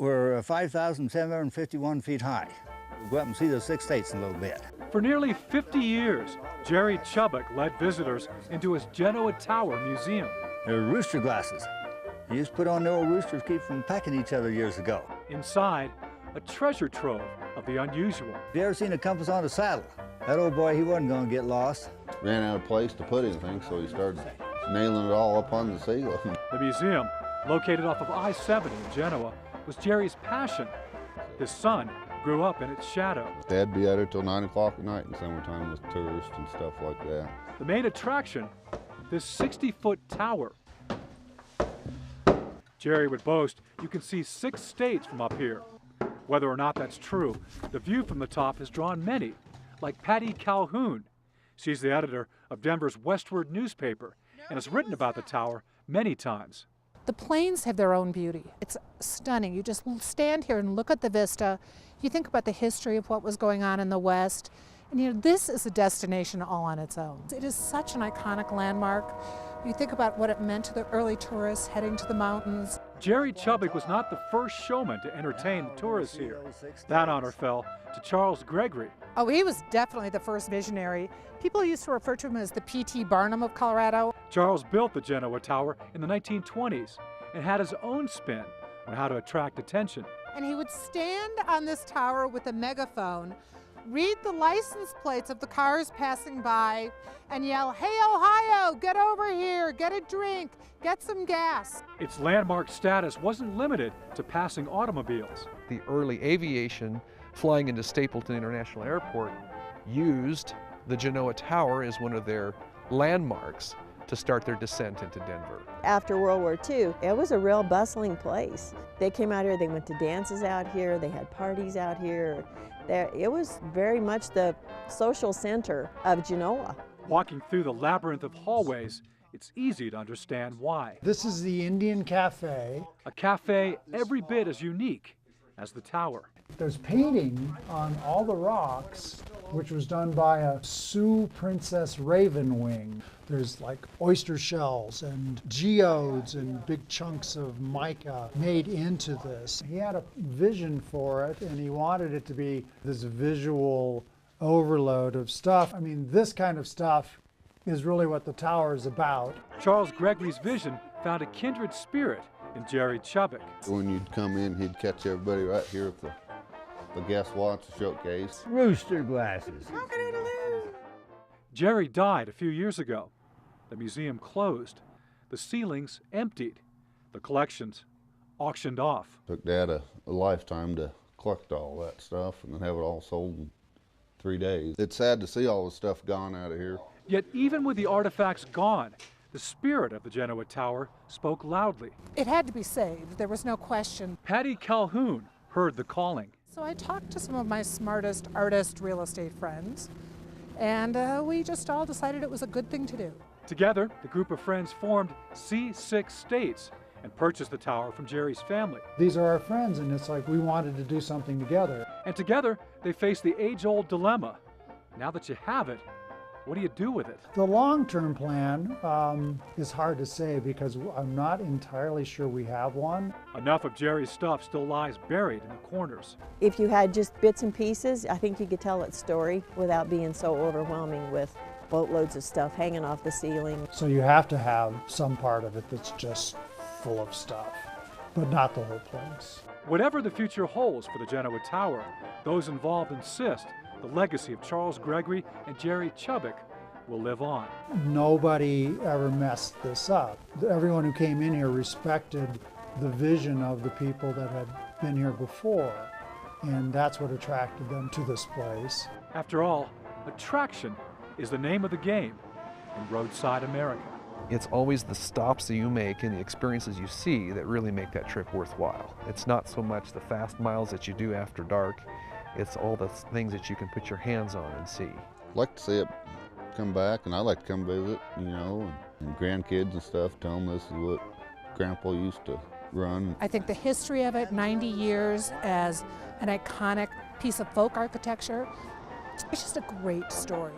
We're 5,751 feet high. We'll go up and see the 6 states in a little bit. For nearly 50 years, Jerry Chubbick led visitors into his Genoa Tower Museum. There are rooster glasses. You used to put on the old roosters to keep from pecking each other years ago. Inside, a treasure trove of the unusual. Have you ever seen a compass on a saddle? That old boy, he wasn't going to get lost. Ran out of place to put anything, so he started nailing it all up on the ceiling. The museum, located off of I-70 in Genoa, was Jerry's passion. His son grew up in its shadow. Dad'd be out there till 9 o'clock at night in summertime with tourists and stuff like that. The main attraction, this 60-foot tower. Jerry would boast, you can see 6 states from up here. Whether or not that's true, the view from the top has drawn many, like Patty Calhoun. She's the editor of Denver's Westward newspaper and has written about the tower many times. The plains have their own beauty. It's stunning. You just stand here and look at the vista. You think about the history of what was going on in the West. And this is a destination all on its own. It is such an iconic landmark. You think about what it meant to the early tourists heading to the mountains. Jerry Chubbick was not the first showman to entertain the tourists here. That honor fell to Charles Gregory. Oh, he was definitely the first visionary. People used to refer to him as the P.T. Barnum of Colorado. Charles built the Genoa Tower in the 1920s and had his own spin on how to attract attention. And he would stand on this tower with a megaphone, read the license plates of the cars passing by, and yell, "Hey, Ohio, get over here, get a drink, get some gas." Its landmark status wasn't limited to passing automobiles. The early aviation flying into Stapleton International Airport used the Genoa Tower as one of their landmarks to start their descent into Denver. After World War II, it was a real bustling place. They came out here, they went to dances out here, they had parties out here. It was very much the social center of Genoa. Walking through the labyrinth of hallways, it's easy to understand why. This is the Indian Cafe. A cafe every bit as unique as the tower. There's painting on all the rocks, which was done by a Sioux Princess Ravenwing. There's like oyster shells and geodes and big chunks of mica made into this. He had a vision for it, and he wanted it to be this visual overload of stuff. I mean, this kind of stuff is really what the tower is about. Charles Gregory's vision found a kindred spirit in Jerry Chubbick. When you'd come in, he'd catch everybody right here at the guest watch showcase. Rooster glasses. Jerry died a few years ago. The museum closed. The ceilings emptied. The collections auctioned off. Took Dad a lifetime to collect all that stuff and then have it all sold in 3 days. It's sad to see all the stuff gone out of here. Yet even with the artifacts gone, the spirit of the Genoa Tower spoke loudly. It had to be saved, there was no question. Patty Calhoun heard the calling. So I talked to some of my smartest artist real estate friends, and we just all decided it was a good thing to do. Together, the group of friends formed C6 States and purchased the tower from Jerry's family. These are our friends, and it's like we wanted to do something together. And together, they faced the age-old dilemma. Now that you have it, what do you do with it? The long-term plan is hard to say because I'm not entirely sure we have one. Enough of Jerry's stuff still lies buried in the corners. If you had just bits and pieces, I think you could tell its story without being so overwhelming with boatloads of stuff hanging off the ceiling. So you have to have some part of it that's just full of stuff, but not the whole place. Whatever the future holds for the Genoa Tower, those involved insist the legacy of Charles Gregory and Jerry Chubbick will live on. Nobody ever messed this up. Everyone who came in here respected the vision of the people that had been here before, and that's what attracted them to this place. After all, attraction is the name of the game in roadside America. It's always the stops that you make and the experiences you see that really make that trip worthwhile. It's not so much the fast miles that you do after dark, it's all the things that you can put your hands on and see. I'd like to see it come back, and I like to come visit, you know, and grandkids and stuff, tell them this is what Grandpa used to run. I think the history of it, 90 years as an iconic piece of folk architecture, it's just a great story.